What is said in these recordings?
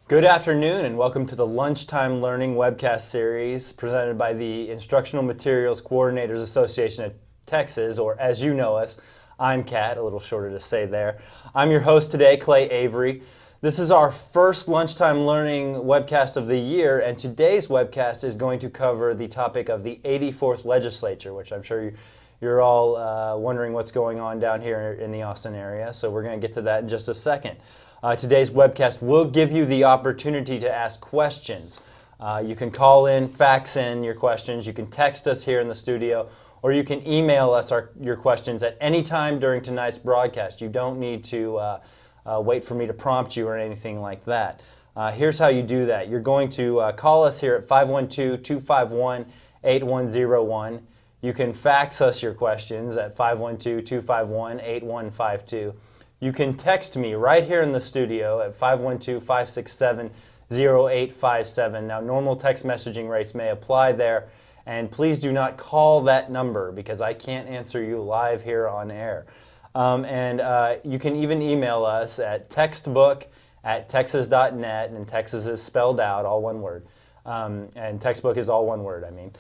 Good afternoon and welcome to the Lunchtime Learning webcast series presented by the Instructional Materials Coordinators Association of Texas, or as you know us, IMCAT, a little shorter to say there. I'm your host today, Clay Avery. This is our first Lunchtime Learning webcast of the year, and today's webcast is going to cover the topic of the 84th Legislature, which I'm sure you're all wondering what's going on down here in the Austin area, so we're going to get to that in just a second. Today's webcast will give you the opportunity to ask questions. You can call in, fax in your questions, you can text us here in the studio, or you can email us your questions at any time during tonight's broadcast. You don't need to wait for me to prompt you or anything like that. Here's how you do that. You're going to call us here at 512-251-8101. You can fax us your questions at 512-251-8152. You can text me right here in the studio at 512-567-0857. Now, normal text messaging rates may apply there, and please do not call that number because I can't answer you live here on air. You can even email us at textbook@texas.net, and Texas is spelled out, all one word. And textbook is all one word, I mean.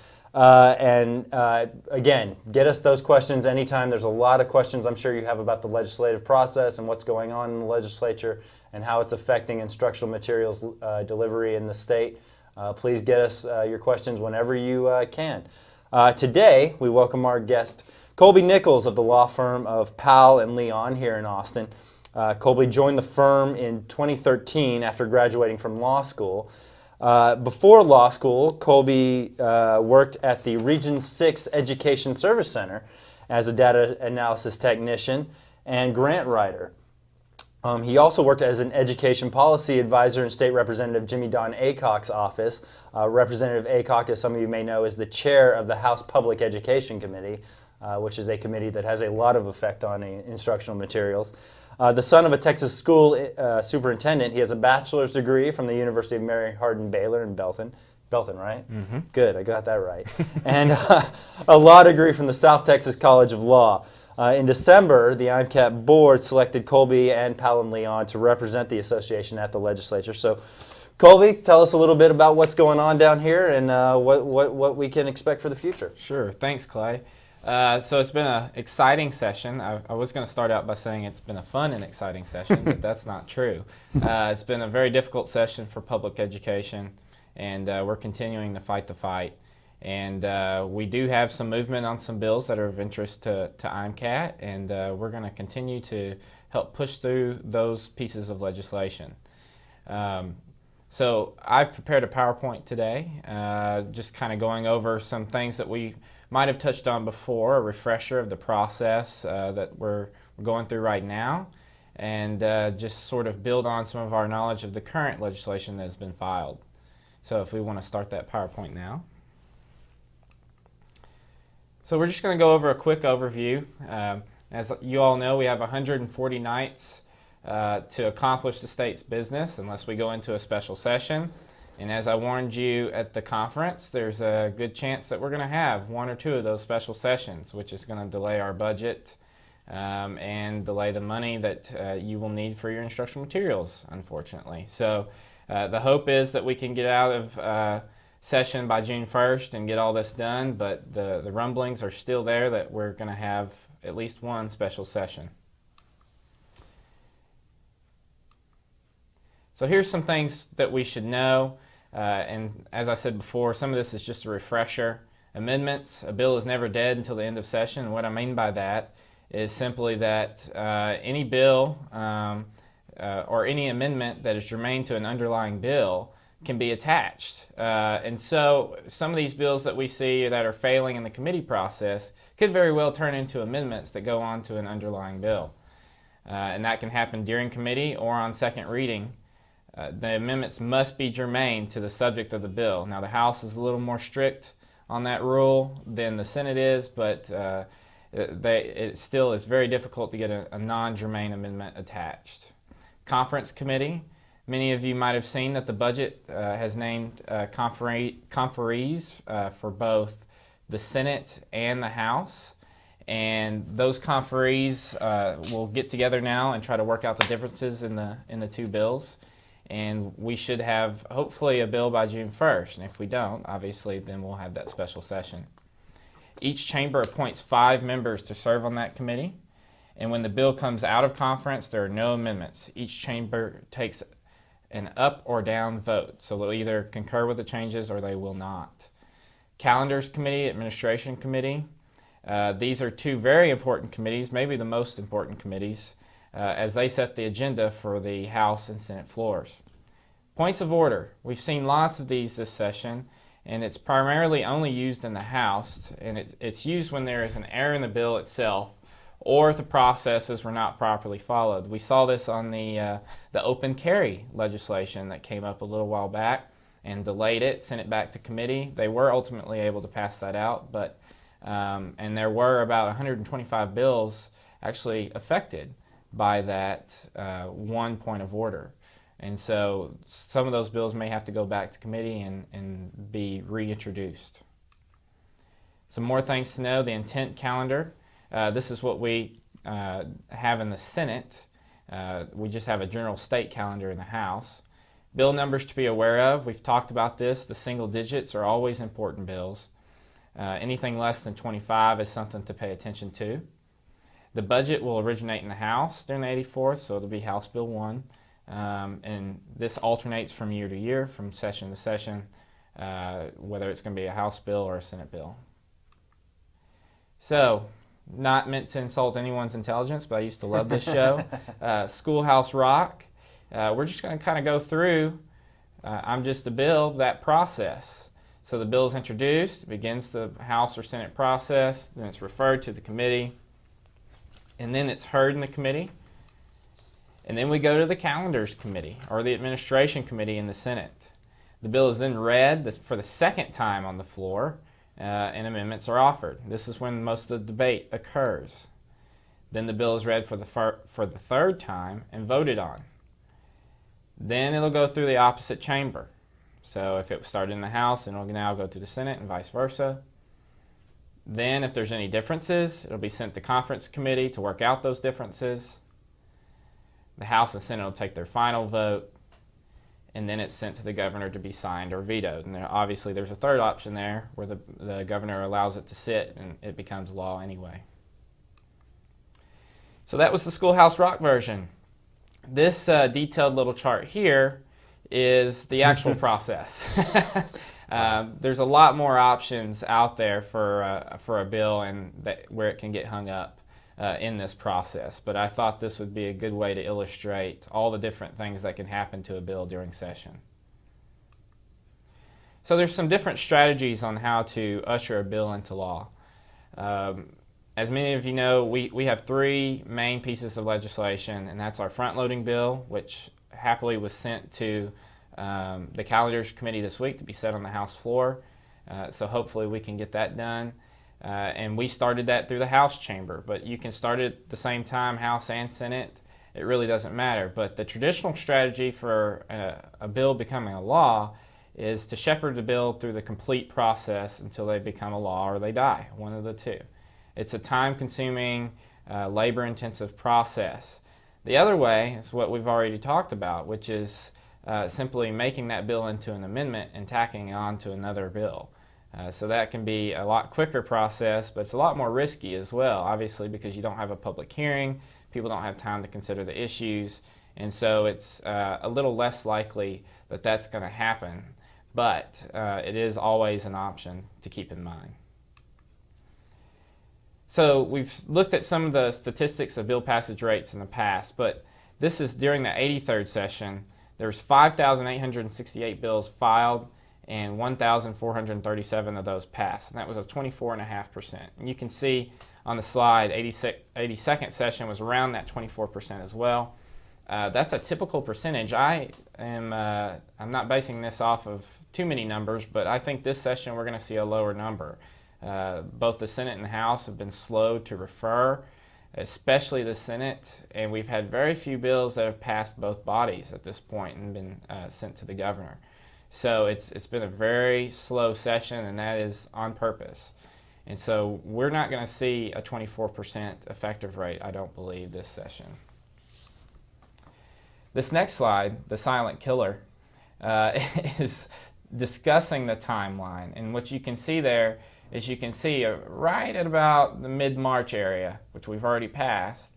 Again, get us those questions anytime. There's a lot of questions I'm sure you have about the legislative process and what's going on in the legislature and how it's affecting instructional materials delivery in the state. Please get us your questions whenever you can. Today, we welcome our guest, Colby Nichols of the law firm of Powell Leon here in Austin. Colby joined the firm in 2013 after graduating from law school. Before law school, Colby worked at the Region 6 Education Service Center as a data analysis technician and grant writer. He also worked as an education policy advisor in State Representative Jimmy Don Aycock's office. Representative Aycock, as some of you may know, is the chair of the House Public Education Committee, which is a committee that has a lot of effect on instructional materials. The son of a Texas school superintendent, he has a bachelor's degree from the University of Mary Hardin Baylor in Belton. Belton, right? Mm-hmm. Good, I got that right. And a law degree from the South Texas College of Law. In December, the IMCAT board selected Colby and Powell Leon to represent the association at the legislature. So, Colby, tell us a little bit about what's going on down here and what we can expect for the future. Sure, thanks, Clay. So it's been an exciting session. I was going to start out by saying it's been a fun and exciting session, but that's not true. It's been a very difficult session for public education, and we're continuing to fight the fight. And we do have some movement on some bills that are of interest to IMCAT, and we're going to continue to help push through those pieces of legislation. So I've prepared a PowerPoint today, just kind of going over some things that we might have touched on before, a refresher of the process that we're going through right now, and just sort of build on some of our knowledge of the current legislation that has been filed. So if we want to start that PowerPoint now. So we're just going to go over a quick overview. As you all know, we have 140 nights to accomplish the state's business unless we go into a special session. And as I warned you at the conference, there's a good chance that we're going to have one or two of those special sessions, which is going to delay our budget and delay the money that you will need for your instructional materials, unfortunately. So the hope is that we can get out of session by June 1st and get all this done, but the rumblings are still there that we're going to have at least one special session. So here's some things that we should know. And as I said before, some of this is just a refresher. Amendments, a bill is never dead until the end of session. And what I mean by that is simply that any bill or any amendment that is germane to an underlying bill can be attached. And so some of these bills that we see that are failing in the committee process could very well turn into amendments that go on to an underlying bill. And that can happen during committee or on second reading. The amendments must be germane to the subject of the bill. Now, the House is a little more strict on that rule than the Senate is, but it still is very difficult to get a non-germane amendment attached. Conference committee. Many of you might have seen that the budget has named conferees for both the Senate and the House. And those conferees will get together now and try to work out the differences in the two bills. and we should have hopefully a bill by June 1st. And if we don't, obviously, then we'll have that special session. Each chamber appoints 5 members to serve on that committee, and when the bill comes out of conference, there are no amendments. Each chamber takes an up or down vote, so they'll either concur with the changes or they will not. Calendars Committee, Administration Committee, these are 2 very important committees, maybe the most important committees, as they set the agenda for the House and Senate floors. Points of order. We've seen lots of these this session, and it's primarily only used in the House, and it's used when there is an error in the bill itself or if the processes were not properly followed. We saw this on the open carry legislation that came up a little while back and delayed it, sent it back to committee. They were ultimately able to pass that out, but and there were about 125 bills actually affected by that one point of order. And so some of those bills may have to go back to committee and be reintroduced. Some more things to know: the intent calendar. This is what we have in the Senate. We just have a general state calendar in the House. Bill numbers to be aware of. We've talked about this. The single digits are always important bills. Anything less than 25 is something to pay attention to. The budget will originate in the House during the 84th, so it'll be House Bill 1. And this alternates from year to year, from session to session, whether it's going to be a House bill or a Senate bill. So, not meant to insult anyone's intelligence, but I used to love this show. Schoolhouse Rock. We're just going to kind of go through, I'm just a bill, that process. So the bill is introduced, it begins the House or Senate process, then it's referred to the committee, and then it's heard in the committee. And then we go to the Calendars Committee or the Administration Committee in the Senate. The bill is then read for the second time on the floor, and amendments are offered. This is when most of the debate occurs. Then the bill is read for the third time and voted on. Then it'll go through the opposite chamber. So if it started in the House, it'll now go to the Senate and vice versa. Then if there's any differences, it'll be sent to conference committee to work out those differences. The House and Senate will take their final vote, and then it's sent to the governor to be signed or vetoed. And obviously there's a third option there where the governor allows it to sit and it becomes law anyway. So that was the Schoolhouse Rock version. This detailed little chart here is the actual process. There's a lot more options out there for a bill and where it can get hung up in this process. But I thought this would be a good way to illustrate all the different things that can happen to a bill during session. So there's some different strategies on how to usher a bill into law. As many of you know, we have 3 main pieces of legislation, and that's our front-loading bill, which happily was sent to the Calendars Committee this week to be set on the House floor. So hopefully we can get that done. And we started that through the House chamber, but you can start it at the same time, House and Senate. It really doesn't matter. But the traditional strategy for a bill becoming a law is to shepherd the bill through the complete process until they become a law or they die, one of the two. It's a time-consuming, labor-intensive process. The other way is what we've already talked about, which is simply making that bill into an amendment and tacking on to another bill. So that can be a lot quicker process, but it's a lot more risky as well, obviously, because you don't have a public hearing, people don't have time to consider the issues, and so it's a little less likely that that's going to happen, but it is always an option to keep in mind. So we've looked at some of the statistics of bill passage rates in the past, but this is during the 83rd session. There's 5,868 bills filed, and 1,437 of those passed, and that was a 24.5%. And you can see on the slide, 82nd session was around that 24% as well. That's a typical percentage. I'm not basing this off of too many numbers, but I think this session we're going to see a lower number. Both the Senate and the House have been slow to refer, especially the Senate, and we've had very few bills that have passed both bodies at this point and been sent to the governor. So it's been a very slow session, and that is on purpose. And so we're not going to see a 24% effective rate, I don't believe, this session. This next slide, the silent killer, is discussing the timeline. And what you can see there is you can see right at about the mid-March area, which we've already passed,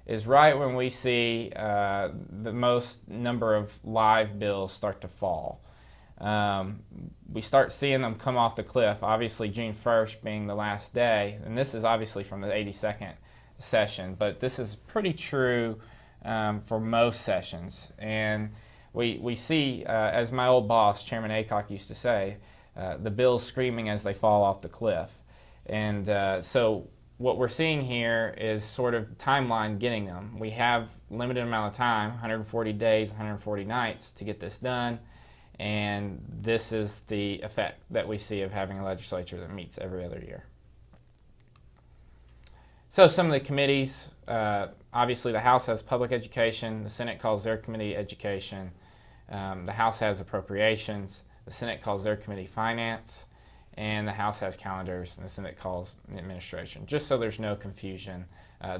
is right when we see the most number of live bills start to fall. We start seeing them come off the cliff, obviously June 1st being the last day, and this is obviously from the 82nd session, but this is pretty true for most sessions. And we see, as my old boss, Chairman Aycock, used to say, the bills screaming as they fall off the cliff. And so what we're seeing here is sort of timeline getting them. We have limited amount of time, 140 days, 140 nights to get this done, and this is the effect that we see of having a legislature that meets every other year. So some of the committees, obviously the House has public education, the Senate calls their committee education, the House has appropriations, the Senate calls their committee finance, and the House has calendars, and the Senate calls administration. Just so there's no confusion,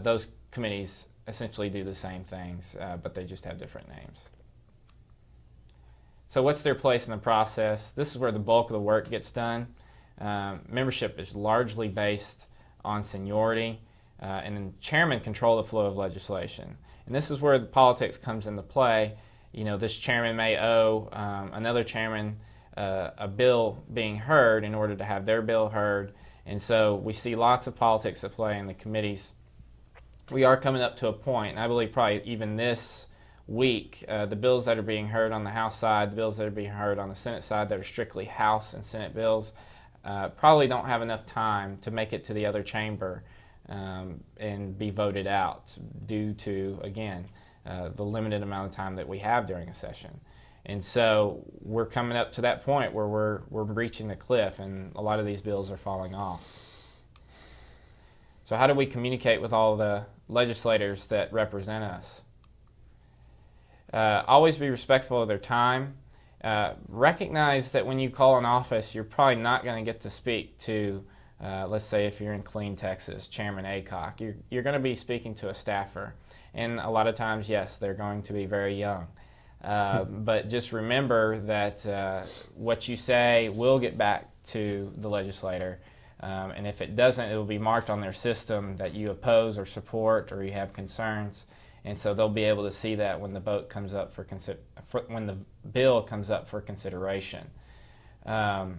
those committees essentially do the same things, but they just have different names. So what's their place in the process? This is where the bulk of the work gets done. Membership is largely based on seniority, and then chairmen control the flow of legislation. And this is where the politics comes into play. You know, this chairman may owe another chairman a bill being heard in order to have their bill heard. And so we see lots of politics at play in the committees. We are coming up to a point, and I believe probably even this week, the bills that are being heard on the House side, the bills that are being heard on the Senate side that are strictly House and Senate bills, probably don't have enough time to make it to the other chamber and be voted out due to, again, the limited amount of time that we have during a session. And so we're coming up to that point where we're reaching the cliff, and a lot of these bills are falling off. So how do we communicate with all the legislators that represent us? Always be respectful of their time. Recognize that when you call an office, you're probably not going to get to speak to, let's say if you're in Killeen, Texas, Chairman Aycock. You're going to be speaking to a staffer. And a lot of times, yes, they're going to be very young. But just remember that what you say will get back to the legislator. And if it doesn't, it will be marked on their system that you oppose or support or you have concerns. And so they'll be able to see that when the vote comes up when the bill comes up for consideration. You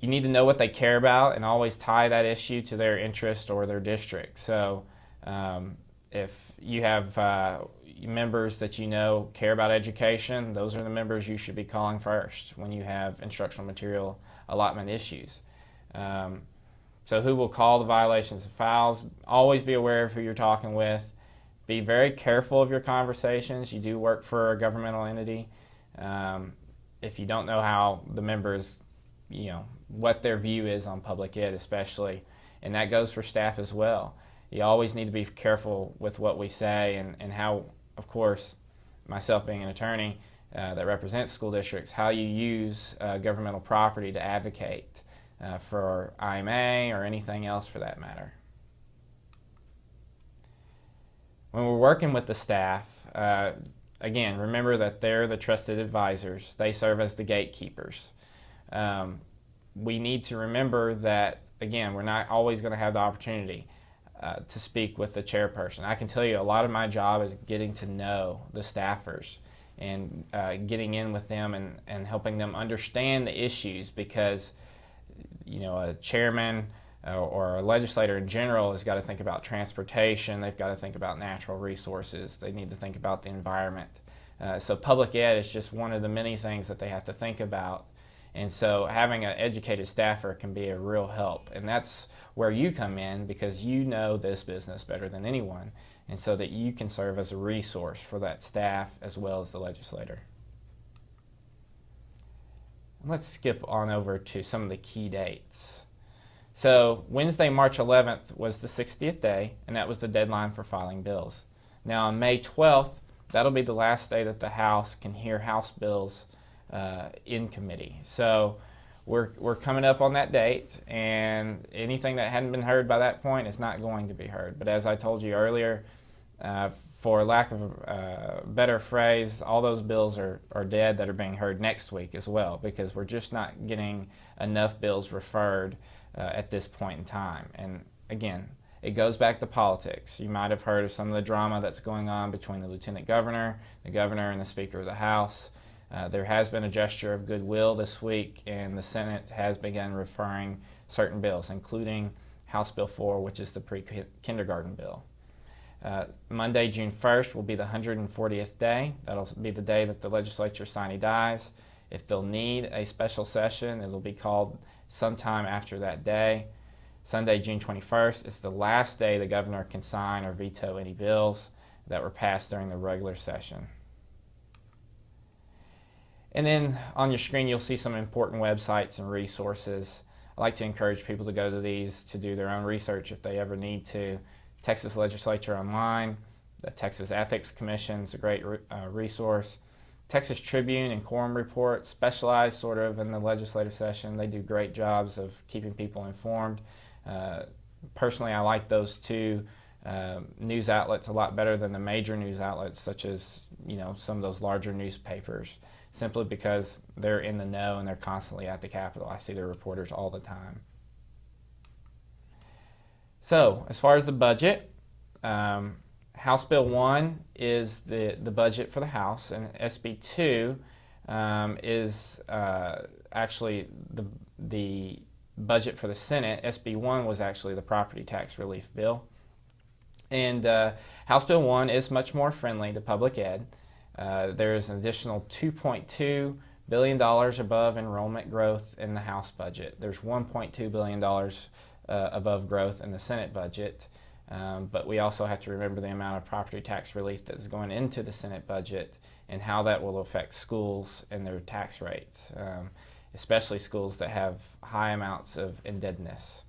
need to know what they care about and always tie that issue to their interest or their district. So if you have members that you know care about education, those are the members you should be calling first when you have instructional material allotment issues. So who will call the violations and fouls? Always be aware of who you're talking with. Be very careful of your conversations. You do work for a governmental entity. If you don't know how the members, what their view is on public ed especially, and that goes for staff as well. You always need to be careful with what we say and how, of course, myself being an attorney that represents school districts, how you use governmental property to advocate for IMA or anything else for that matter. When we're working with the staff, again, remember that they're the trusted advisors. They serve as the gatekeepers. We need to remember that, again, we're not always going to have the opportunity to speak with the chairperson. I can tell you a lot of my job is getting to know the staffers and getting in with them and helping them understand the issues, because a chairman or a legislator in general has got to think about transportation, they've got to think about natural resources, they need to think about the environment. So public ed is just one of the many things that they have to think about. And so having an educated staffer can be a real help. And that's where you come in, because you know this business better than anyone, and so that you can serve as a resource for that staff as well as the legislator. Let's skip on over to some of the key dates. So Wednesday, March 11th was the 60th day, and that was the deadline for filing bills. Now on May 12th, that'll be the last day that the House can hear House bills in committee. So we're coming up on that date, and anything that hadn't been heard by that point is not going to be heard. But as I told you earlier, for lack of a better phrase, all those bills are dead that are being heard next week as well, because we're just not getting enough bills referred at this point in time. And again, it goes back to politics. You might have heard of some of the drama that's going on between the Lieutenant Governor, the Governor, and the Speaker of the House. There has been a gesture of goodwill this week, and the Senate has begun referring certain bills, including House Bill 4, which is the pre-kindergarten bill. Monday, June 1st, will be the 140th day. That'll be the day that the legislature sine dies. If they'll need a special session, it'll be called sometime after that day. Sunday, June 21st, is the last day the governor can sign or veto any bills that were passed during the regular session. And then on your screen, you'll see some important websites and resources. I like to encourage people to go to these to do their own research if they ever need to. Texas Legislature Online, the Texas Ethics Commission is a great resource. Texas Tribune and Quorum Report, specialized sort of in the legislative session. They do great jobs of keeping people informed. Personally, I like those two news outlets a lot better than the major news outlets, such as some of those larger newspapers, simply because they're in the know and they're constantly at the Capitol. I see their reporters all the time. So, as far as the budget, House Bill 1 is the budget for the House, and SB 2 is actually the budget for the Senate. SB 1 was actually the property tax relief bill. And House Bill 1 is much more friendly to public ed. There's an additional $2.2 billion above enrollment growth in the House budget. There's $1.2 billion above growth in the Senate budget. But we also have to remember the amount of property tax relief that's going into the Senate budget and how that will affect schools and their tax rates, especially schools that have high amounts of indebtedness.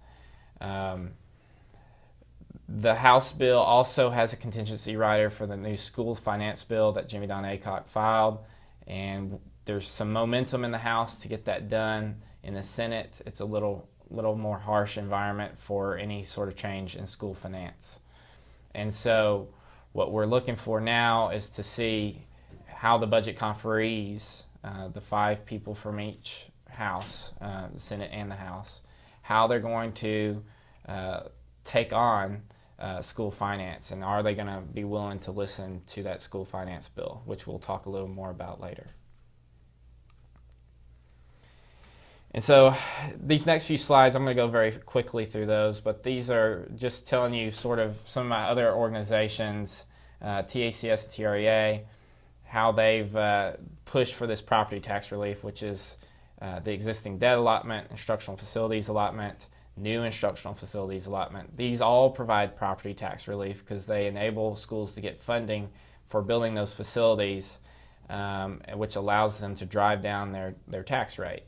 The House bill also has a contingency rider for the new school finance bill that Jimmy Don Aycock filed, and there's some momentum in the House to get that done. In the Senate, it's a little more harsh environment for any sort of change in school finance. And so what we're looking for now is to see how the budget conferees, the 5 people from each House, the Senate and the House, how they're going to take on school finance, and are they going to be willing to listen to that school finance bill, which we'll talk a little more about later. And so these next few slides, I'm going to go very quickly through those, but these are just telling you sort of some of my other organizations, TACS and TREA, how they've pushed for this property tax relief, which is the existing debt allotment, instructional facilities allotment, new instructional facilities allotment. These all provide property tax relief because they enable schools to get funding for building those facilities, which allows them to drive down their tax rate.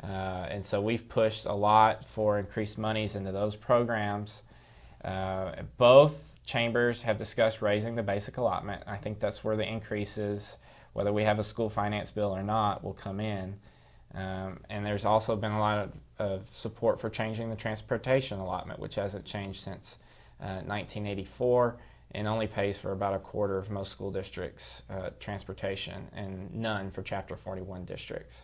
And so we've pushed a lot for increased monies into those programs. Both chambers have discussed raising the basic allotment. I think that's where the increases, whether we have a school finance bill or not, will come in. And there's also been a lot of support for changing the transportation allotment, which hasn't changed since 1984 and only pays for about a quarter of most school districts' transportation and none for Chapter 41 districts.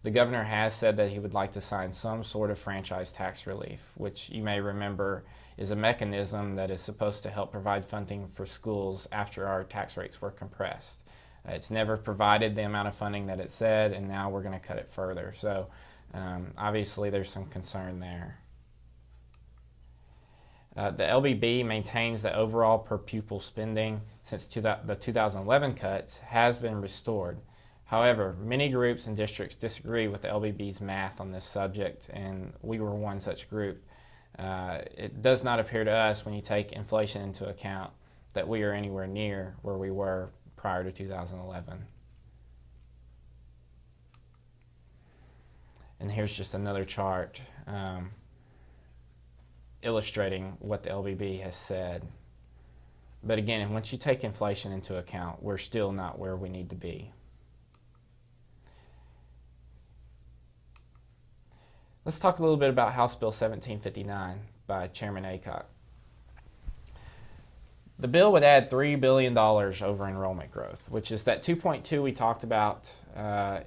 The governor has said that he would like to sign some sort of franchise tax relief, which you may remember is a mechanism that is supposed to help provide funding for schools after our tax rates were compressed. It's never provided the amount of funding that it said, and now we're going to cut it further. So obviously there's some concern there. The LBB maintains that overall per pupil spending since the 2011 cuts has been restored. However, many groups and districts disagree with the LBB's math on this subject, and we were one such group. It does not appear to us, when you take inflation into account, that we are anywhere near where we were prior to 2011. And here's just another chart illustrating what the LBB has said. But again, once you take inflation into account, we're still not where we need to be. Let's talk a little bit about House Bill 1759 by Chairman Aycock. The bill would add $3 billion over enrollment growth, which is that 2.2 we talked about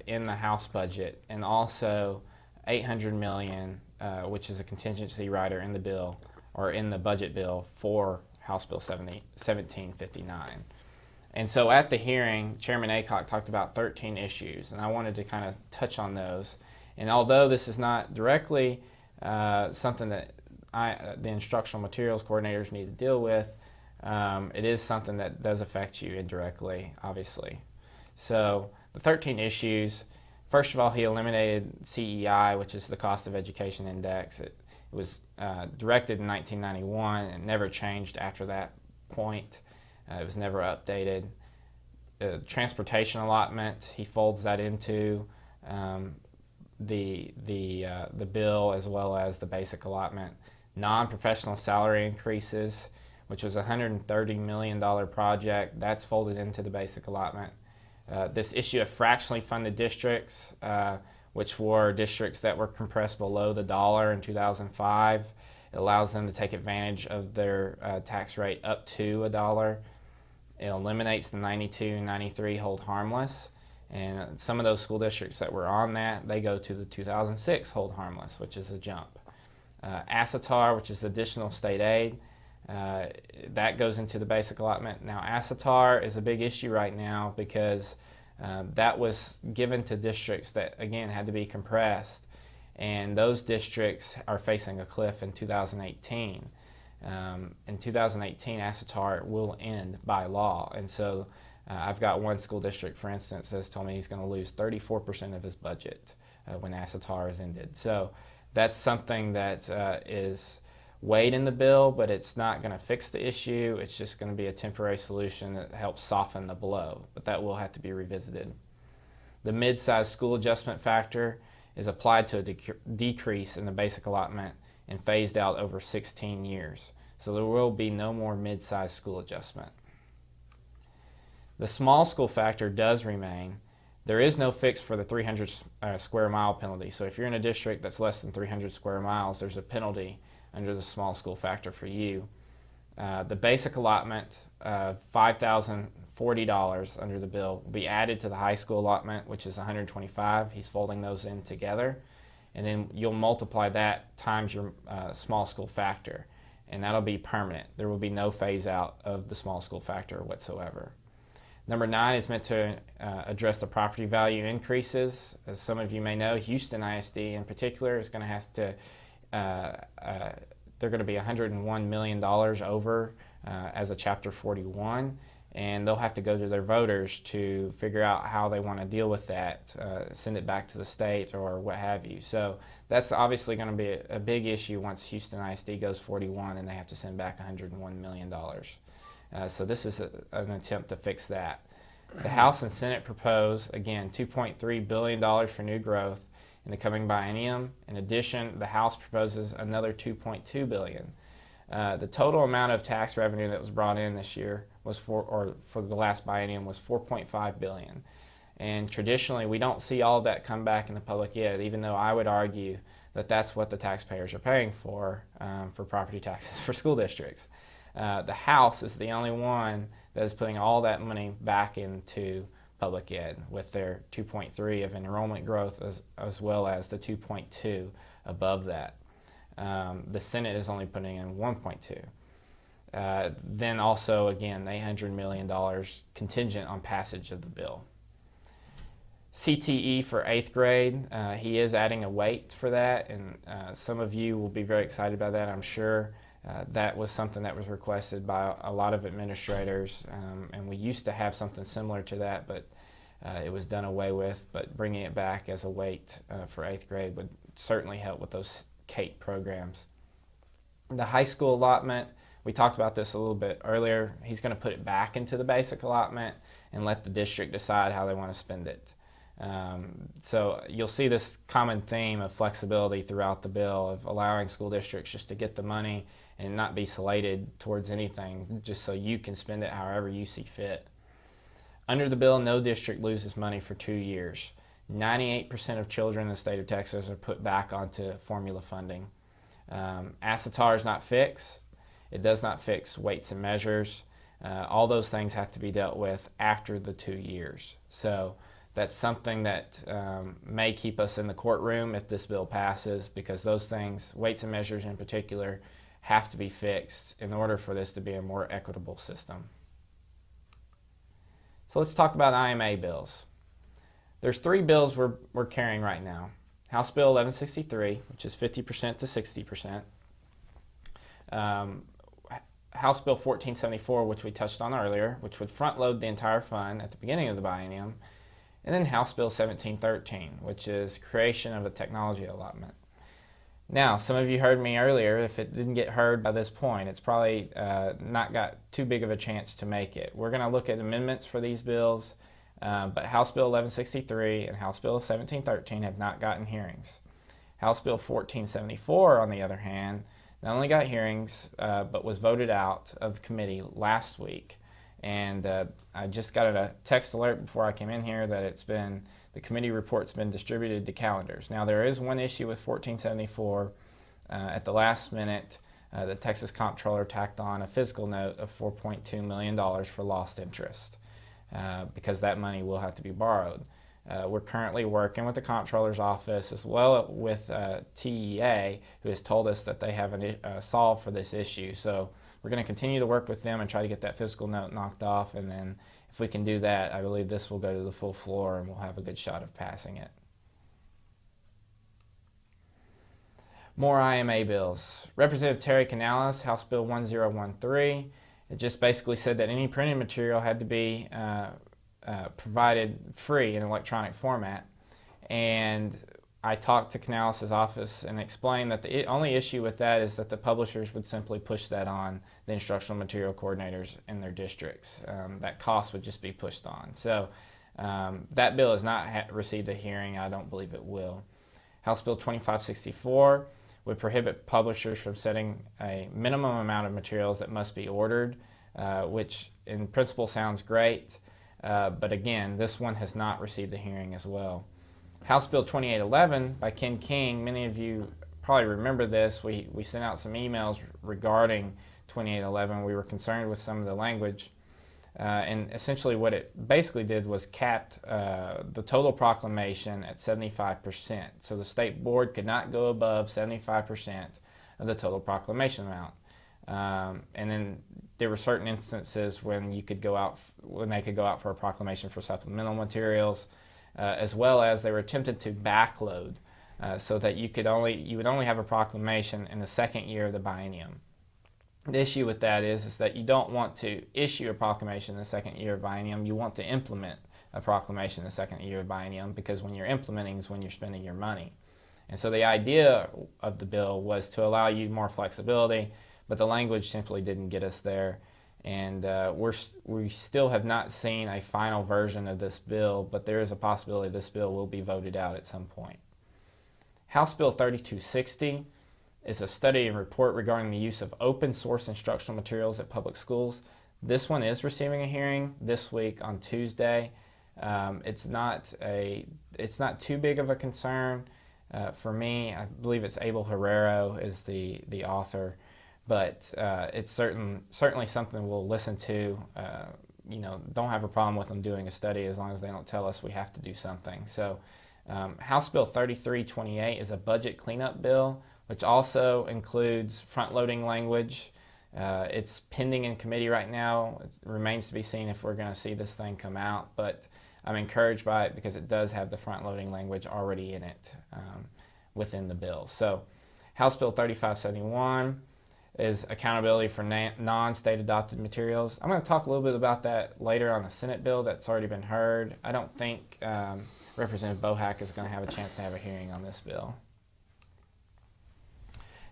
in the House budget, and also $800 million, which is a contingency rider in the bill, or in the budget bill for House Bill 1759. And so at the hearing, Chairman Aycock talked about 13 issues, and I wanted to kind of touch on those. And although this is not directly something that the instructional materials coordinators need to deal with, it is something that does affect you indirectly, obviously. So the 13 issues, first of all, he eliminated CEI, which is the Cost of Education Index. It was directed in 1991 and never changed after that point. It was never updated. Transportation allotment, he folds that into the bill, as well as the basic allotment. Non-professional salary increases, which was a $130 million project, that's folded into the basic allotment. This issue of fractionally funded districts, which were districts that were compressed below the dollar in 2005, it allows them to take advantage of their tax rate up to $1. It eliminates the 92 and 93 hold harmless, and some of those school districts that were on that, they go to the 2006 hold harmless, which is a jump. ASETAR, which is additional state aid, that goes into the basic allotment. Now, ASETAR is a big issue right now because that was given to districts that, again, had to be compressed, and those districts are facing a cliff in 2018. In 2018, ASETAR will end by law, and so I've got one school district, for instance, that's told me he's going to lose 34% of his budget when ASETAR is ended. So that's something that is weighed in the bill, but it's not going to fix the issue. It's just going to be a temporary solution that helps soften the blow, but that will have to be revisited. The mid-sized school adjustment factor is applied to a decrease in the basic allotment and phased out over 16 years. So there will be no more mid-sized school adjustment. The small school factor does remain. There is no fix for the 300 square mile penalty. So if you're in a district that's less than 300 square miles, there's a penalty under the small school factor for you. The basic allotment of $5,040 under the bill will be added to the high school allotment, which is $125. He's folding those in together. And then you'll multiply that times your small school factor, and that'll be permanent. There will be no phase out of the small school factor whatsoever. Number 9 is meant to address the property value increases. As some of you may know, Houston ISD in particular is going to have to, they're going to be $101 million over as a Chapter 41, and they'll have to go to their voters to figure out how they want to deal with that, send it back to the state or what have you. So that's obviously going to be a big issue once Houston ISD goes 41 and they have to send back $101 million. So this is an attempt to fix that. The House and Senate propose, again, $2.3 billion for new growth in the coming biennium. In addition, the House proposes another $2.2 billion. The total amount of tax revenue that was brought in this year was for the last biennium was $4.5 billion. And traditionally, we don't see all of that come back in the public ed, even though I would argue that that's what the taxpayers are paying for property taxes for school districts. The House is the only one that is putting all that money back into public ed with their 2.3 of enrollment growth as well as the 2.2 above that. The Senate is only putting in 1.2. Then also, again, $800 million contingent on passage of the bill. CTE for 8th grade, he is adding a weight for that, and some of you will be very excited about that, I'm sure. That was something that was requested by a lot of administrators, and we used to have something similar to that, but it was done away with. But bringing it back as a weight for 8th grade would certainly help with those CATE programs. The high school allotment, we talked about this a little bit earlier. He's going to put it back into the basic allotment and let the district decide how they want to spend it. So you'll see this common theme of flexibility throughout the bill, of allowing school districts just to get the money and not be slated towards anything, just so you can spend it however you see fit. Under the bill, no district loses money for 2 years. 98% of children in the state of Texas are put back onto formula funding. ASETAR is not fixed. It does not fix weights and measures. All those things have to be dealt with after the 2 years. So that's something that may keep us in the courtroom if this bill passes, because those things, weights and measures in particular, have to be fixed in order for this to be a more equitable system. So let's talk about IMA bills. There's 3 bills we're carrying right now. House Bill 1163, which is 50% to 60%. House Bill 1474, which we touched on earlier, which would front load the entire fund at the beginning of the biennium. And then House Bill 1713, which is creation of a technology allotment. Now, some of you heard me earlier. If it didn't get heard by this point, it's probably not got too big of a chance to make it. We're going to look at amendments for these bills, but House Bill 1163 and House Bill 1713 have not gotten hearings. House Bill 1474, on the other hand, not only got hearings, but was voted out of committee last week. And I just got a text alert before I came in here that the committee report's been distributed to calendars. Now, there is one issue with 1474. At the last minute, the Texas Comptroller tacked on a fiscal note of $4.2 million for lost interest, because that money will have to be borrowed. We're currently working with the Comptroller's office as well with TEA, who has told us that they have a solve for this issue. So we're going to continue to work with them and try to get that fiscal note knocked off, and then if we can do that, I believe this will go to the full floor and we'll have a good shot of passing it. More IMA bills. Representative Terry Canales, House Bill 1013, it just basically said that any printed material had to be provided free in electronic format. And I talked to Canales' office and explained that the only issue with that is that the publishers would simply push that on the instructional material coordinators in their districts. That cost would just be pushed on. So that bill has not received a hearing. I don't believe it will. House Bill 2564 would prohibit publishers from setting a minimum amount of materials that must be ordered, which in principle sounds great. But again, this one has not received a hearing as well. House Bill 2811 by Ken King, many of you probably remember this. We sent out some emails regarding 2811. We were concerned with some of the language. And essentially what it basically did was cap the total proclamation at 75%. So the state board could not go above 75% of the total proclamation amount. And then there were certain instances when they could go out for a proclamation for supplemental materials, as well as they were attempted to backload, so that you would only have a proclamation in the second year of the biennium. The issue with that is that you don't want to issue a proclamation in the second year of biennium. You want to implement a proclamation in the second year of biennium, because when you're implementing is when you're spending your money. And so the idea of the bill was to allow you more flexibility, but the language simply didn't get us there. And we still have not seen a final version of this bill, but there is a possibility this bill will be voted out at some point. House Bill 3260 is a study and report regarding the use of open source instructional materials at public schools. This one is receiving a hearing this week on Tuesday. It's not too big of a concern for me. I believe it's Abel Herrero is the author. But it's certainly something we'll listen to. Don't have a problem with them doing a study as long as they don't tell us we have to do something. So House Bill 3328 is a budget cleanup bill, which also includes front-loading language. It's pending in committee right now. It remains to be seen if we're going to see this thing come out, but I'm encouraged by it because it does have the front-loading language already in it within the bill. So House Bill 3571 is accountability for non-state adopted materials. I'm going to talk a little bit about that later on the Senate bill that's already been heard. I don't think Representative Bohack is going to have a chance to have a hearing on this bill.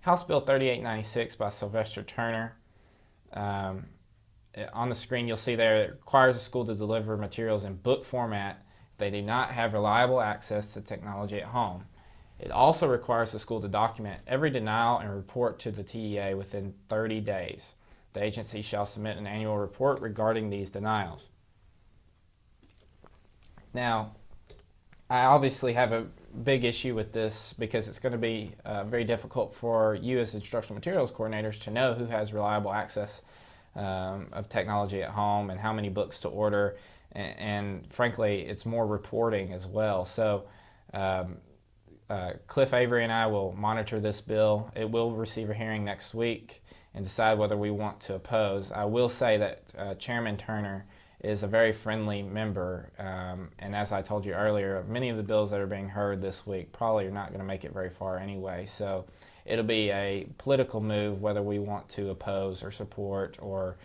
House Bill 3896 by Sylvester Turner. On the screen you'll see there it requires a school to deliver materials in book format if they do not have reliable access to technology at home. It also requires the school to document every denial and report to the TEA within 30 days. The agency shall submit an annual report regarding these denials. Now, I obviously have a big issue with this because it's going to be very difficult for you as instructional materials coordinators to know who has reliable access of technology at home and how many books to order, and frankly, it's more reporting as well. So Cliff Avery and I will monitor this bill. It will receive a hearing next week and decide whether we want to oppose. I will say that Chairman Turner is a very friendly member, and as I told you earlier, many of the bills that are being heard this week probably are not going to make it very far anyway. So it'll be a political move whether we want to oppose or support or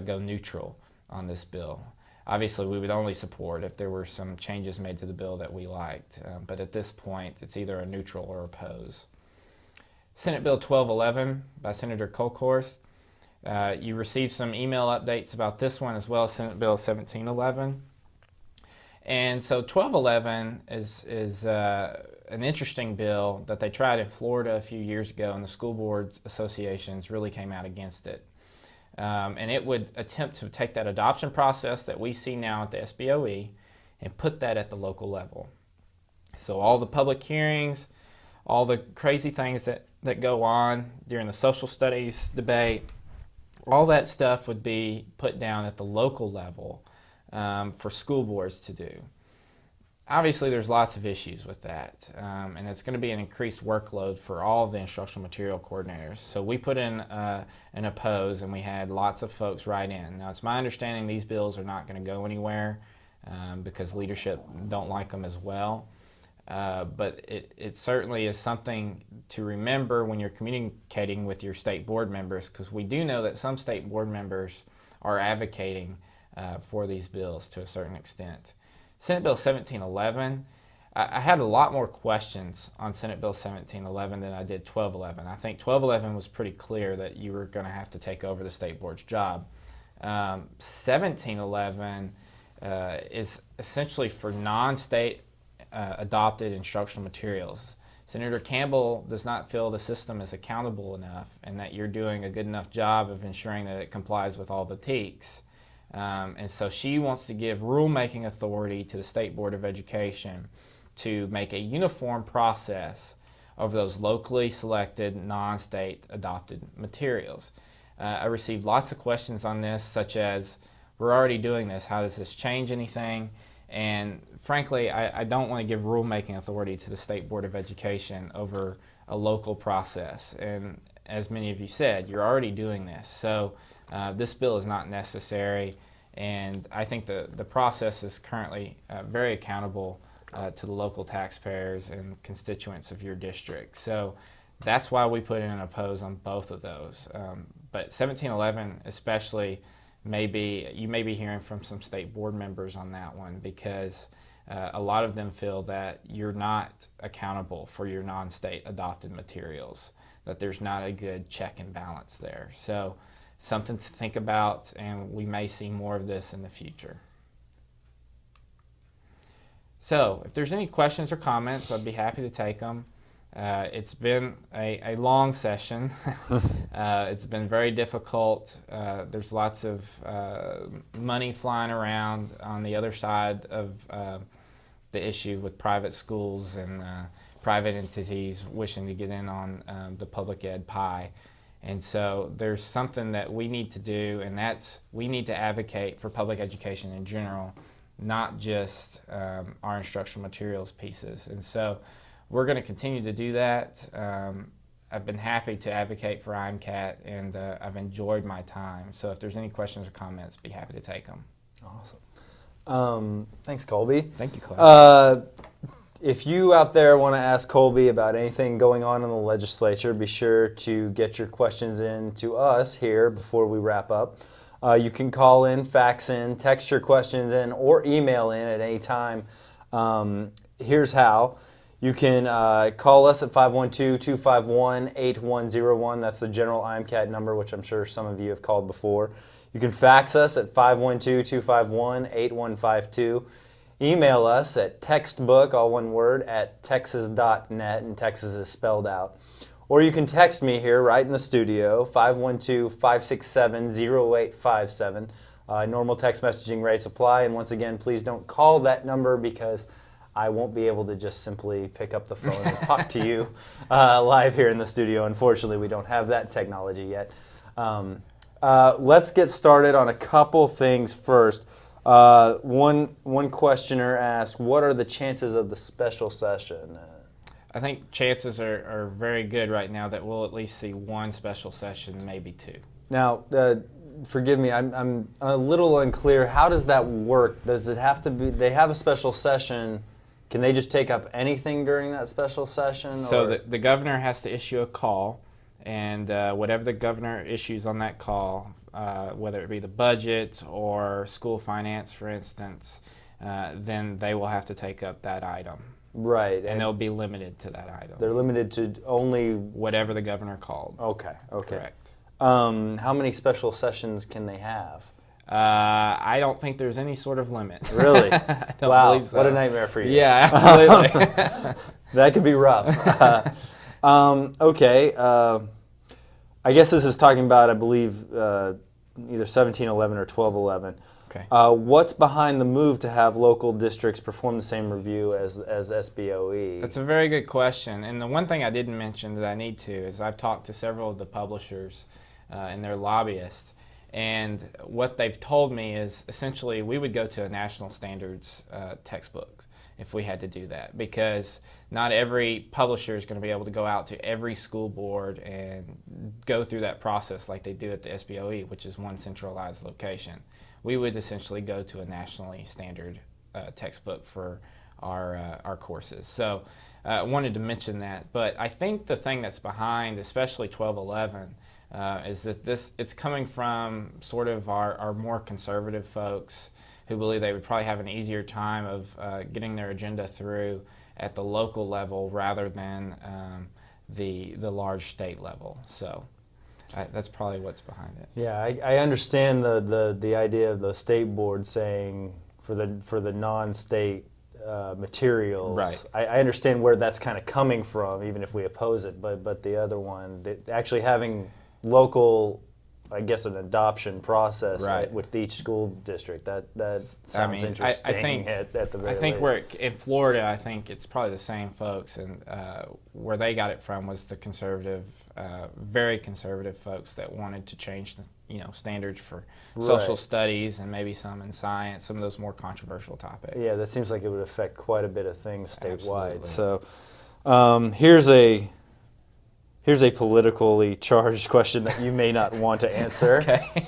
go neutral on this bill. Obviously, we would only support if there were some changes made to the bill that we liked, but at this point, it's either a neutral or oppose. Senate Bill 1211 by Senator Colby. You received some email updates about this one as well as Senate Bill 1711. And so 1211 is an interesting bill that they tried in Florida a few years ago, and the school boards associations really came out against it. And it would attempt to take that adoption process that we see now at the SBOE and put that at the local level. So all the public hearings, all the crazy things that go on during the social studies debate, all that stuff would be put down at the local level for school boards to do. Obviously, there's lots of issues with that, and it's going to be an increased workload for all of the instructional material coordinators. So we put in an oppose, and we had lots of folks write in. Now, it's my understanding these bills are not going to go anywhere because leadership don't like them as well. But it certainly is something to remember when you're communicating with your state board members, because we do know that some state board members are advocating for these bills to a certain extent. Senate Bill 1711, I had a lot more questions on Senate Bill 1711 than I did 1211. I think 1211 was pretty clear that you were going to have to take over the state board's job. 1711 is essentially for non-state adopted instructional materials. Senator Campbell does not feel the system is accountable enough and that you're doing a good enough job of ensuring that it complies with all the TEKs. And so she wants to give rulemaking authority to the State Board of Education to make a uniform process over those locally selected non-state adopted materials. I received lots of questions on this, such as, we're already doing this, how does this change anything? And frankly, I don't want to give rulemaking authority to the State Board of Education over a local process. And as many of you said, you're already doing this. So this bill is not necessary, and I think the process is currently very accountable to the local taxpayers and constituents of your district. So that's why we put in an oppose on both of those. But 1711 especially, you may be hearing from some state board members on that one, because a lot of them feel that you're not accountable for your non-state adopted materials, that there's not a good check and balance there. So something to think about, and we may see more of this in the future. So if there's any questions or comments, I'd be happy to take them. It's been a long session. It's been very difficult. There's lots of money flying around on the other side of the issue with private schools and private entities wishing to get in on the public ed pie. And so there's something that we need to do, and that's we need to advocate for public education in general, not just our instructional materials pieces. And so we're going to continue to do that. I've been happy to advocate for IMCAT, and I've enjoyed my time. So if there's any questions or comments, be happy to take them. Awesome. Thanks, Colby. Thank you, Clay. If you out there want to ask Colby about anything going on in the legislature, be sure to get your questions in to us here before we wrap up. You can call in, fax in, text your questions in, or email in at any time. Here's how. You can call us at 512-251-8101. That's the general IMCAT number, which I'm sure some of you have called before. You can fax us at 512-251-8152. Email us at textbook, all one word, at texas.net, and Texas is spelled out. Or you can text me here right in the studio, 512-567-0857. Normal text messaging rates apply, and once again, please don't call that number because I won't be able to just simply pick up the phone and talk to you live here in the studio. Unfortunately, we don't have that technology yet. Let's get started on a couple things first. One questioner asked, what are the chances of the special session? I think chances are very good right now that we'll at least see one special session, maybe two. Now, forgive me, I'm a little unclear. How does that work? Does it have to be, they have a special session, can they just take up anything during that special session? So the governor has to issue a call, and whatever the governor issues on that call, whether it be the budget or school finance, for instance, then they will have to take up that item. Right. And they'll be limited to that item. They're limited to only... whatever the governor called. Okay. Correct. How many special sessions can they have? I don't think there's any sort of limit. Really? I don't wow, believe so. What a nightmare for you. Yeah, absolutely. That could be rough. Okay. I guess this is talking about, I believe, either 1711 or 1211. Okay. What's behind the move to have local districts perform the same review as SBOE? That's a very good question. And the one thing I didn't mention that I need to is I've talked to several of the publishers and their lobbyists. And what they've told me is essentially we would go to a national standards textbooks if we had to do that, because not every publisher is going to be able to go out to every school board and go through that process like they do at the SBOE, which is one centralized location. We would essentially go to a nationally standard textbook for our courses. So I wanted to mention that. But I think the thing that's behind, especially 1211, is that it's coming from sort of our more conservative folks who believe they would probably have an easier time of getting their agenda through at the local level rather than the large state level. So that's probably what's behind it. Yeah, I understand the idea of the state board saying for the non-state materials. Right. I understand where that's kind of coming from, even if we oppose it. But the other one, actually having local, I guess, an adoption process right. with each school district. That sounds interesting. I think at the very I think least. in Florida, I think it's probably the same folks, and where they got it from was the conservative, very conservative folks that wanted to change the standards for social Right. studies and maybe some in science, some of those more controversial topics. Yeah, that seems like it would affect quite a bit of things statewide. Absolutely. So here's a politically charged question that you may not want to answer. Okay.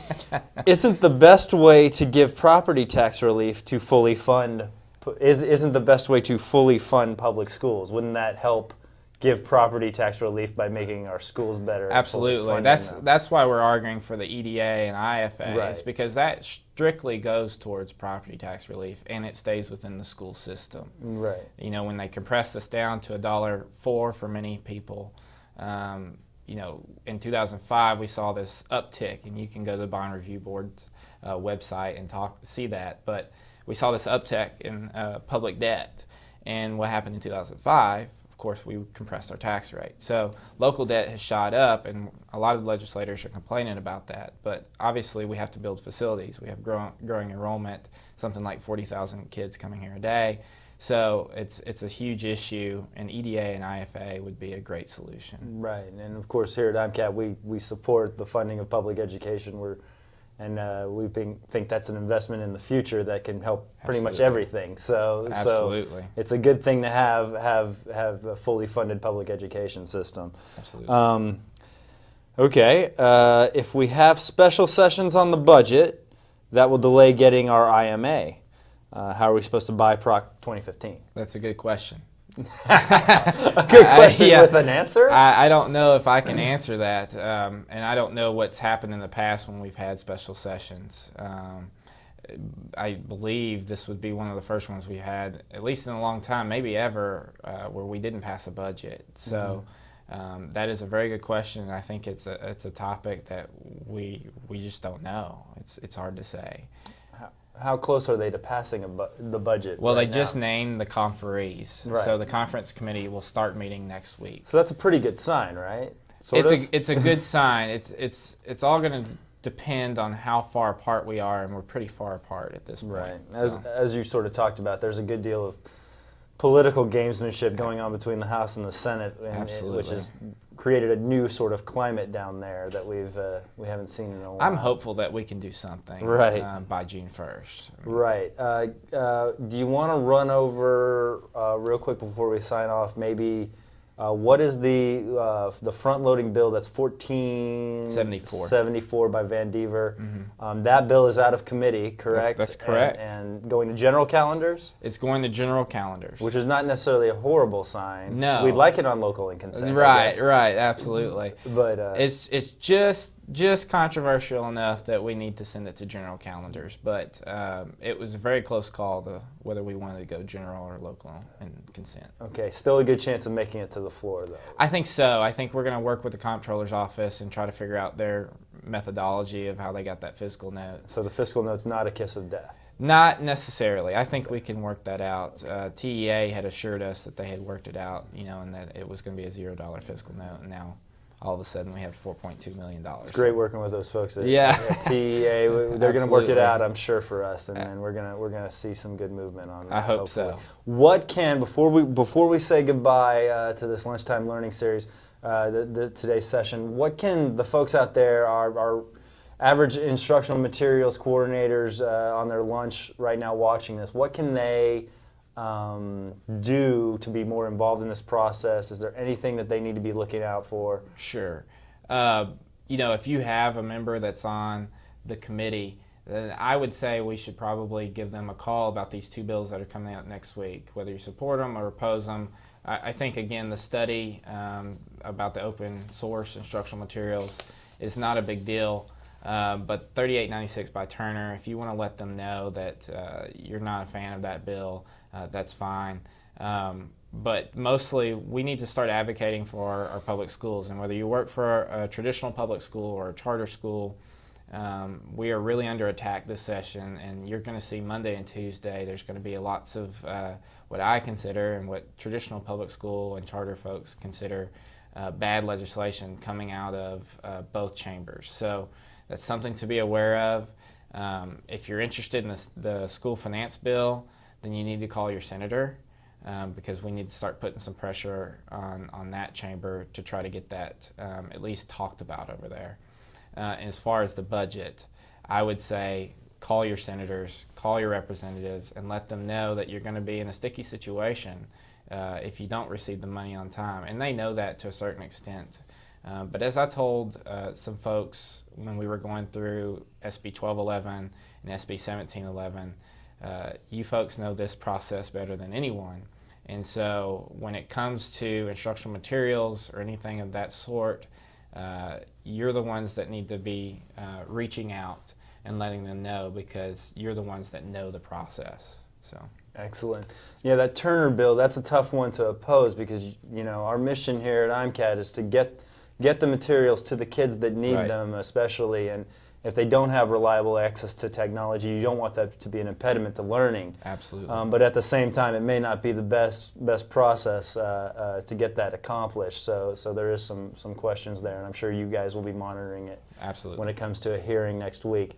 Isn't the best way to give property tax relief to fully fund? Isn't the best way to fully fund public schools? Wouldn't that help give property tax relief by making our schools better? Absolutely. That's why we're arguing for the EDA and IFA. Right. It's because that strictly goes towards property tax relief, and it stays within the school system. Right. When they compress this down to $1.04 for many people, in 2005 we saw this uptick, and you can go to the Bond Review Board's website and see that. But we saw this uptick in public debt, and what happened in 2005? Of course, we compressed our tax rate. So local debt has shot up, and a lot of legislators are complaining about that. But obviously, we have to build facilities. We have growing enrollment, something like 40,000 kids coming here a day. So it's a huge issue, and EDA and IFA would be a great solution. Right, and of course here at IMCAT we support the funding of public education. We think that's an investment in the future that can help pretty much everything. So Absolutely. So it's a good thing to have a fully funded public education system. Absolutely. Okay, if we have special sessions on the budget, that will delay getting our IMA. How are we supposed to buy Proc 2015? That's a good question. A good question with an answer? I don't know if I can answer that, and I don't know what's happened in the past when we've had special sessions. I believe this would be one of the first ones we had, at least in a long time, maybe ever, where we didn't pass a budget. So that is a very good question, and I think it's a topic that we just don't know. It's hard to say. How close are they to passing the budget? Well, right they now? just named the conferees, Right. so the conference committee will start meeting next week. So that's a pretty good sign, right? It's a good sign. It's all going to depend on how far apart we are, and we're pretty far apart at this point. Right. So. As you sort of talked about, there's a good deal of political gamesmanship going on between the House and the Senate, which is created a new sort of climate down there that we haven't seen in a while. I'm hopeful that we can do something by June 1st. Right. Do you want to run over real quick before we sign off? Maybe what is the front-loading bill that's 1474 by Van Dever? That bill is out of committee, correct? That's correct. And going to general calendars? It's going to general calendars. Which is not necessarily a horrible sign. No. We'd like it on local and consent. Right, absolutely. But it's just controversial enough that we need to send it to general calendars. But it was a very close call to whether we wanted to go general or local and consent. Okay, still a good chance of making it to the floor, though. I think so. I think we're going to work with the comptroller's office and try to figure out their methodology of how they got that fiscal note. So the fiscal note's not a kiss of death? Not necessarily. I think we can work that out. TEA had assured us that they had worked it out, and that it was going to be a $0 fiscal note, and now all of a sudden we have $4.2 million. It's great working with those folks at TEA. They're going to work it out, I'm sure, for us, and then we're gonna see some good movement on that. I hope hopefully. so. What can before we say goodbye to this Lunchtime Learning Series, today's session? What can the folks out there, our average instructional materials coordinators on their lunch right now watching this? What can they do to be more involved in this process? Is there anything that they need to be looking out for? Sure. If you have a member that's on the committee, then I would say we should probably give them a call about these two bills that are coming out next week, whether you support them or oppose them. I think, again, the study about the open source instructional materials is not a big deal. But 3896 by Turner, if you want to let them know that you're not a fan of that bill, that's fine. But mostly, we need to start advocating for our public schools. And whether you work for a traditional public school or a charter school, we are really under attack this session. And you're going to see Monday and Tuesday, there's going to be lots of what I consider and what traditional public school and charter folks consider bad legislation coming out of both chambers. So that's something to be aware of. If you're interested in the school finance bill, then you need to call your senator because we need to start putting some pressure on that chamber to try to get that at least talked about over there. As far as the budget, I would say call your senators, call your representatives, and let them know that you're going to be in a sticky situation if you don't receive the money on time. And they know that to a certain extent. But as I told some folks when we were going through SB 1211 and SB 1711, you folks know this process better than anyone. And so when it comes to instructional materials or anything of that sort, you're the ones that need to be reaching out and letting them know because you're the ones that know the process. So. Excellent. Yeah, that Turner bill, that's a tough one to oppose because, our mission here at IMCAT is to get the materials to the kids that need them especially, and if they don't have reliable access to technology, you don't want that to be an impediment to learning. Absolutely. But at the same time, it may not be the best process to get that accomplished. So there is some questions there, and I'm sure you guys will be monitoring it. Absolutely. When it comes to a hearing next week.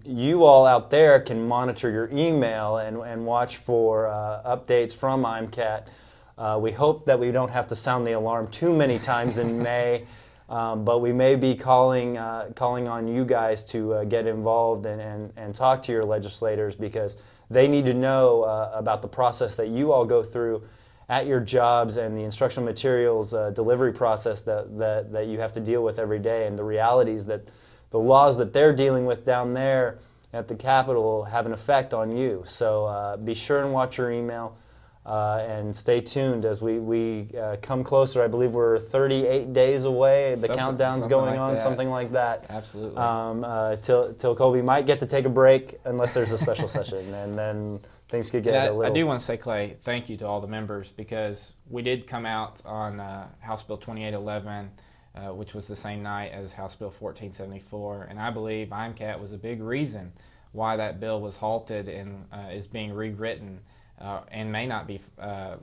You all out there can monitor your email and watch for updates from IMCAT. We hope that we don't have to sound the alarm too many times in May. But we may be calling on you guys to get involved and talk to your legislators because they need to know about the process that you all go through at your jobs and the instructional materials delivery process that you have to deal with every day, and the realities that the laws that they're dealing with down there at the Capitol have an effect on you. So be sure and watch your email. And stay tuned as we come closer. I believe we're 38 days away. The countdown's going on, something like that. Absolutely. Till Colby might get to take a break unless there's a special session, and then things could get a little... I do want to say, Clay, thank you to all the members because we did come out on House Bill 2811, which was the same night as House Bill 1474, and I believe IMCAT was a big reason why that bill was halted and is being rewritten. And may not be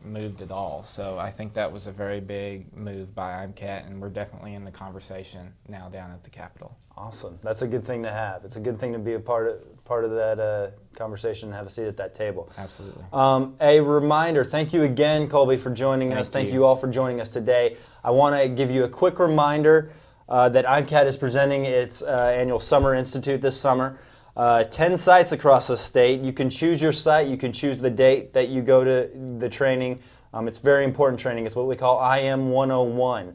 moved at all. So I think that was a very big move by IMCAT, and we're definitely in the conversation now down at the Capitol. Awesome. That's a good thing to have. It's a good thing to be a part part of that conversation and have a seat at that table. Absolutely. A reminder, thank you again, Colby, for joining us. Thank you all for joining us today. I want to give you a quick reminder that IMCAT is presenting its annual Summer Institute this summer. 10 sites across the state. You can choose your site. You can choose the date that you go to the training. It's very important training. It's what we call IM 101.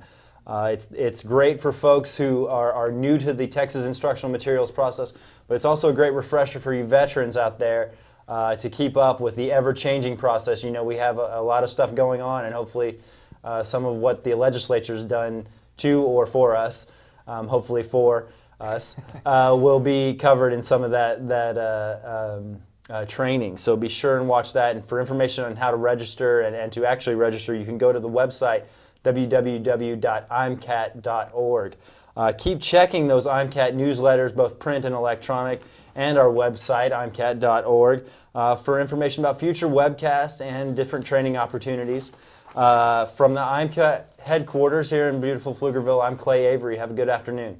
It's great for folks who are new to the Texas instructional materials process, but it's also a great refresher for you veterans out there to keep up with the ever-changing process. You know, we have a lot of stuff going on, and hopefully some of what the legislature's done to or for us, hopefully for us, will be covered in some of that training. So be sure and watch that. And for information on how to register and to actually register, you can go to the website www.imcat.org. Keep checking those IMCAT newsletters, both print and electronic, and our website, imcat.org, for information about future webcasts and different training opportunities. From the IMCAT headquarters here in beautiful Pflugerville, I'm Clay Avery. Have a good afternoon.